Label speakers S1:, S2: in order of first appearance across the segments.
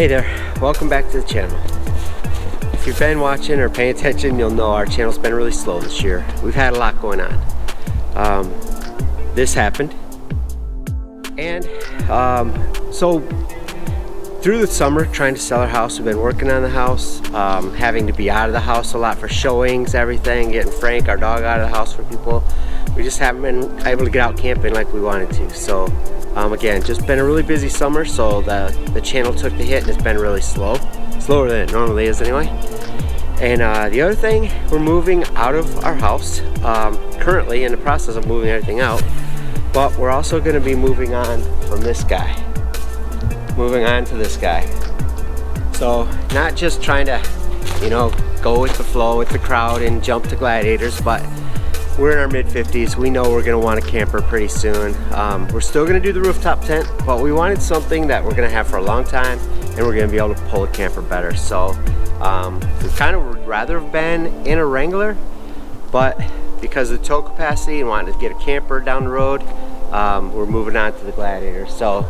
S1: Hey there, welcome back to the channel. If you've been watching or paying attention, you'll know our channel's been really slow this year. We've had a lot going on. This happened, and so through the summer trying to sell our house, we've been working on the house, having to be out of the house a lot for showings, everything, getting Frank, our dog, out of the house for people. We just haven't been able to get out camping like we wanted to. So again, just been a really busy summer, so the channel took the hit and it's been really slower than it normally is anyway. And the other thing, we're moving out of our house, currently in the process of moving everything out, but we're also going to be moving on from this guy, moving on to this guy. So not just trying to, you know, go with the flow with the crowd and jump to gladiators, but we're in our mid-50s. We know we're going to want a camper pretty soon. We're still going to do the rooftop tent, but we wanted something that we're going to have for a long time, and we're going to be able to pull a camper better. So we kind of would rather have been in a Wrangler, but because of the tow capacity and wanting to get a camper down the road, we're moving on to the Gladiator. So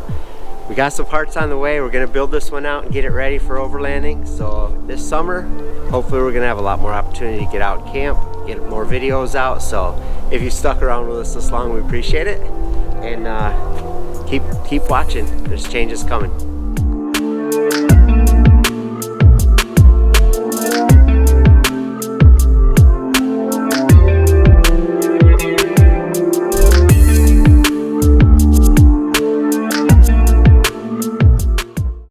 S1: we got some parts on the way. We're going to build this one out and get it ready for overlanding. So this summer, hopefully we're going to have a lot more opportunity to get out and camp, get more videos out. So if you stuck around with us this long, we appreciate it. And keep watching. There's changes coming.